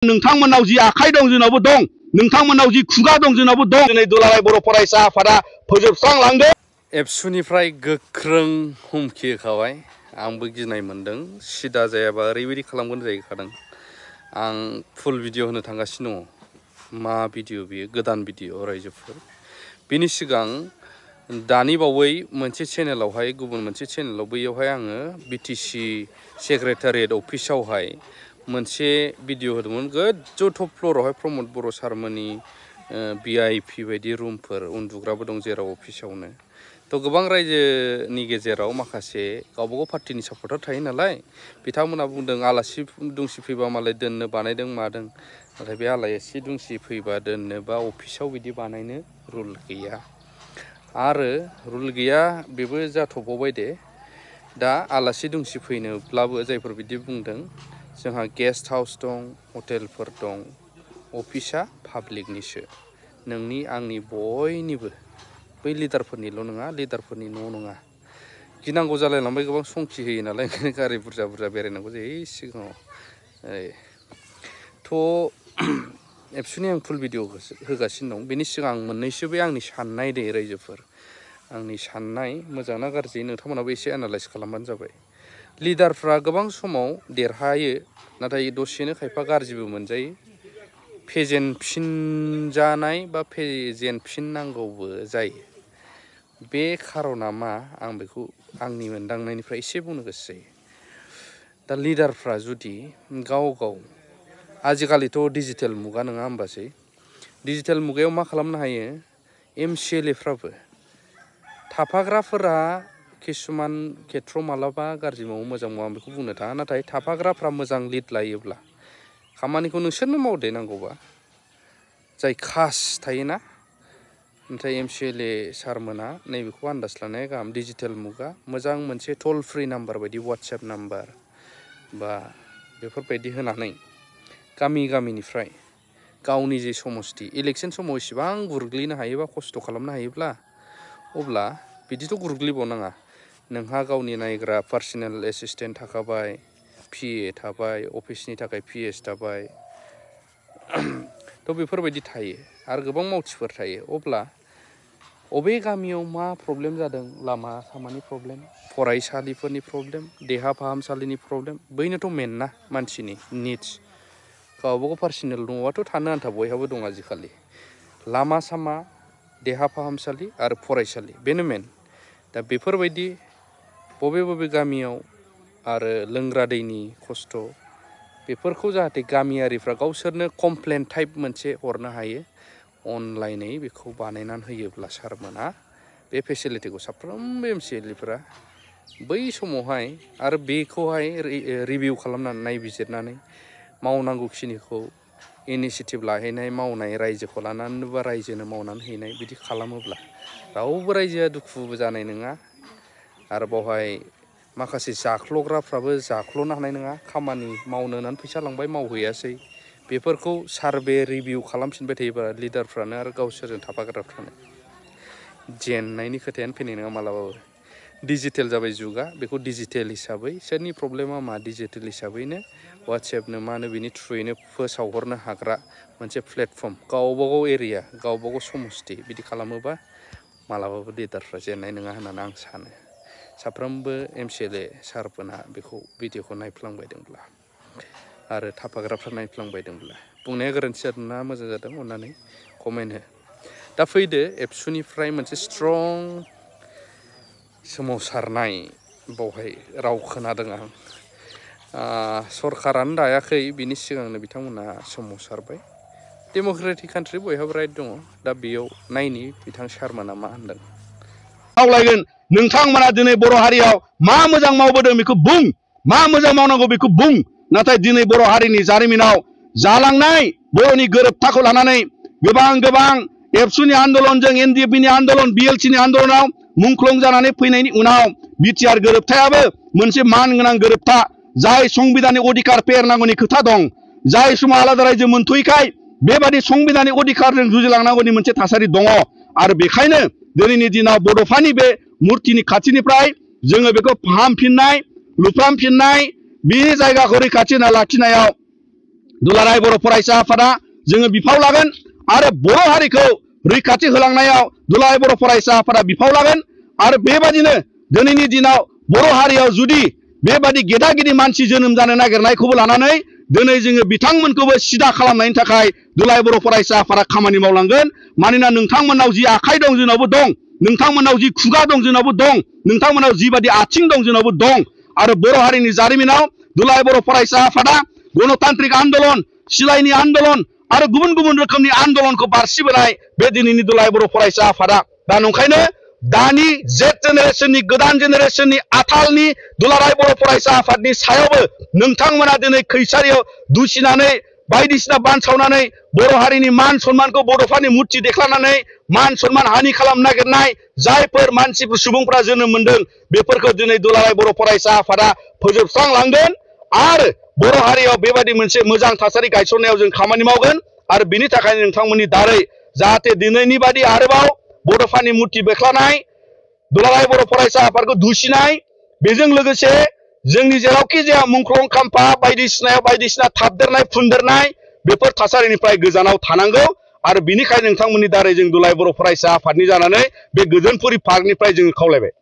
नोंथांमोननाव जि आखाइ दं जोंनावबो दं नोंथांमोननाव जि खुगा दं जोंनावबो दं दिनै दुलाराय बर' फरायसा आफादा फोजोबस्रांलांदों एबसुनिफ्राय गोख्रों हुमखि होखाबाय आंबो गिनाय मोनदों सिदा जायाबा ओरैबायदि खालामगोन जाहैखादों आं फुल भिडिअ होनो थांगासिनो दङ मा भिडिअ बियो गोदान भिडिअ रायजोफोर बिनि सिगां दानि बावै मोनसे चेनेलावहाय गुबुन मोनसे चेनेलाव बैयावहाय आङो बिटिसि सेक्रेटारियेट अफिसावहाय मोनसे भिडिअ होदोंमोन गोजौ टप फ्ल'रावहाय प्रमद बर' सारमोननि VIP बायदि रुमफोर उन्दुग्राबो दं जेराव अफिसावनो तो गोबां रायजोनि गेजेराव माखासे गावबागाव पार्टिनि सापर्टार थायो नालाय बिथांमोना बुंदों आलासि दुमसि फैबा मालाय दोननो बानायदों मादों नाथाय बे आलासि दुमसि फैबा दोननो बा अफिसाव बिदि बानायनो रुल गैया आरो रुल गैया बेबो जाथ'बावबाय दे दा आलासि दुमसि फैनोब्लाबो जायफोर बिदि बुंदों जोंहा गेस्ट हाउस दं हटेलफोर दं अफिसा पाब्लिकनिसो नोंनि आंनि बयनिबो बै लिडारफोरनिल' नङा लिडारफोरनि न' नङा गिनांगौ जालायलांबाय गोबां संखि होयो नालाय ओंखायनो गारि बुरजा बुरजा बेरायनांगौ जायो सिगाङाव थ' एबसुनि आं फुल भिडिअ होगासिनो दं बेनि सिगां मोननैसो बे आंनि साननाय दे रायजोफोर आंनि साननाय मोजां ना गाज्रि नोंथांमोनाबो एसे एनालाइज खालामबानो जाबाय लिडारफ्रा गोबां समाव देरहायो नाथाय दसेनो खायफा गाज्रिबो मोनजायो फेजेनफिनजानाय बा फेजेनफिननांगौबो जायो बे खारना मा आं बेखौ आंनि मोनदांनायनिफ्राय एसे बुंनो गोसो जायो दा लिडारफ्रा जुदि गाव गाव आजिखालिथ' डिजिटेल मुगा नङा होमबासै डिजिटेल मुगायाव मा खालामनो हायो MCLAफ्राबो थाफाग्राफोरा किसुमान खेथ्रआव मालाबा गाज्रि मावो मोजां मावो आं बेखौ बुंनो थाङा नाथाय थाफाग्राफ्रा मोजां लिड लायोब्ला खामानिखौ नोंसोरनो मावदे नांगौबा जाय खास थायोना नाथाय MCLA सारमोना नैबेखौ आन्दाज लानाया गाहाम डिजिटेल मुगा मोजां मोनसे टल फ्रि नाम्बार बायदि वाट्सएप नाम्बार बा बेफोरबायदि होनानै गामि गामिनिफ्राय गावनि जे समस्ति इलेक्सन समाव इसेबां गुरग्लिनो हायोबा खस्थ' खालामनो हायोब्ला अब्ला बिदिथ' गुरग्लिबावनाङा नोंहा गावनि नायग्रा पार्सनेल एसिस्टेन्ट थाखाबाय PA थाबाय अफिसनि थाखाय PS थाबाय थ' बेफोरबायदि थायो आरो गोबां मावथिफोर थायो अब्ला अबे गामियाव मा प्रब्लेम जादों लामा सामानि प्रब्लेम फरायसालिफोरनि प्रब्लेम देहा फाहामसालिनि प्रब्लेम बैनोथ' मेन ना मानसिनि निड्स गावबागाव पार्सनेल न'आथ' थानो आन्था बयहाबो दं आजिखालि लामा सामा देहा फाहामसालि आरो फरायसालि बेनो मेन दा बेफोरबायदि बबे बबे गामियाव आरो लोंग्रा दैनि खस्थ' बेफोरखौ जाहाथे गामियारिफ्रा गावसोरनो कमप्लेन टाइप मोनसे हरनो हायो अनलाइनै बेखौ बानायनानै होयोब्ला सारमोना बे फेसिलिटिखौ साफ्रोमबो MCLAफ्रा बै समावहाय आरो बेखौहाय रिभिउ खालामनानै नायबिजिरनानै मावनांगौखिनिखौ इनिसियेटिभ लाहैनाय मावनाय रायजोखौ लानानै बा रायजोनो मावनानै हैनाय बिदि खालामोब्ला रावबो रायजोआ दुखुबो जानाय नङा आरो बावहाय माखासे जाख्ल'ग्राफ्राबो जाख्ल'नो हानाय नङा खामानि मावनो होननानै फैसा लांबाय मावहैयासै बेफोरखौ सार्भे रिभिउ खालामफिनबाय थायोबा लिडारफ्रानो आरो गावसोरजों थाफाग्राफ्रानो जेननायनि खोथायानो फैनाय नङा मालाबाबो डिजिटेल जाबाय जुगा बेखौ डिजिटेल हिसाबै सोरनि प्रब्लेमा मा डिजिटेल हिसाबैनो वाट्सएपनो मा होनो बिनि थ्रुयैनो फोसावहरनो हाग्रा मोनसे प्लेटफर्म गावबागाव एरिया गावबागाव समस्ति बिदि खालामोबा मालाबाबो लिडारफ्रा जेननाय नङा होननानै आं सानो साफ्रोमबो MCLA सारफोरना बेखौ भिडिअखौ नायफ्लांबायदोंब्ला आरो थाफाग्राफ्रा नायफ्लांबायदोंब्ला बुंनाया गोरोन्थि जादोंना मोजां जादों अननानै कमेन्ट हो दा फैदो एबसुनिफ्राय मोनसे स्ट्रं सोमावसारनाय बावहाय राव खोनादों आं सरकारानो दायाखै बिनि सिगांनो बिथांमोना सोमावसारबाय डेम'क्रेटिक कान्ट्रि बयहाबो राइट दङ दा बेयाव नायनि बिथां सारमोना मा होनदों खावलायगोन नोंथांमोना दिनै बर' हारियाव मा मोजां मावबोदों बेखौ बुं मा मोजां मावनांगौ बेखौ बुं नाथाय दिनै बर' हारिनि जारिमिनाव जालांनाय बर'नि गोरोबथाखौ लानानै गोबां एबसुनि आन्दलनजों NDFBनि आन्दलन BLCनि आन्दलनाव मुंख्लं जानानै फैनायनि उनाव बिटिआर गोरोबथायाबो मोनसे मान गोनां गोरोबथा जाय संबिधाननि अधिकार फेहेरनांगौनि खोथा दं जाय समाव आलादा रायजो मोनथ'यैखाय बेबादि संबिधाननि अधिकारजों जुजिलांनांगौनि मोनसे थासारि दङ आरो बेखायनो दिनैनि दिनाव बड'फानि बे मुर्तिनि खाथिनिफ्राय जोङो बेखौ फाहामफिननाय लुफ्रामफिननाय बे जायगाखौ रैखाथि होना लाखिनायाव दुलाराय बर' फरायसा आफादा जोङो बिफाव लागोन आरो बर' हारिखौ रैखाथि होलांनायाव दुलाराय बर' फरायसा आफादा बिफाव लागोन आरो बेबादिनो दिनैनि दिनाव बर' हारियाव जुदि बेबादि गेदा गिदि मानसि जोनोम जानो नागिरनायखौबो लानानै दिनै जोङो बिथांमोनखौबो सिदा खालामनायनि थाखाय दुलाराय बर' फरायसा आफादा खामानि मावलांगोन मानोना नोंथांमोननाव जि आखाइ दं जोंनावबो दं नोंथांमोननाव जि खुगा दं जोंनावबो दं नोंथांमोननाव जिबादि आथिं दं जोंनावबो दं आरो बर' हारिनि जारिमिनाव दुलाराय बर' फरायसा आफादा गणतान्त्रिक आन्दलन सिलाइनि आन्दलन आरो गुबुन गुबुन रोखोमनि आन्दलनखौ बारसिबोनाय बे दिनैनि दुलाराय बर' फरायसा आफादा दा नंखायनो दानि जेट जेनेरेशननि गोदान जेनेरेशननि आथालनि दुलाराय बर' फरायसा आफादनि सायावबो नोंथांमोना दिनै खैसारियाव दुसिनानै बायदिसिना बानसावनानै बर' हारिनि मान सन्मानखौ बड'फानि मुर्ति देख्लानानै मान सन्मान हानि खालामनो नागिरनाय जायफोर मानसिफोर सुबुंफोरा जोनोम मोनदों बेफोरखौ दिनै दुलाराय बर' फरायसा आफादा फोजोबस्रांलांगोन आरो बर' हारियाव बेबायदि मोनसे मोजां थासारि गायसननायाव जों खामानि मावगोन आरो बिनि थाखायनो नोंथांमोननि दारै जाहाथे दिनैनि बादि आरोबाव बड'फानि मुर्ति बेख्लानाय दुलाराय बर' फरायसा आफादखौ दुसिनाय बेजों लोगोसे जोंनि जेरावखि जाया मुंख्लं खाम्फा बायदिसिनायाव बायदिसिना थाबदेरनाय फुनदेरनाय बेफोर थासारिनिफ्राय गोजानाव थानांगौ आरो बिनिखायनो नोंथांमोननि दारै जों दुलाराय बर' फरायसा आफादनि जानानै बे गोजोनपुरि पार्कनिफ्राय जोङो खावलायबाय।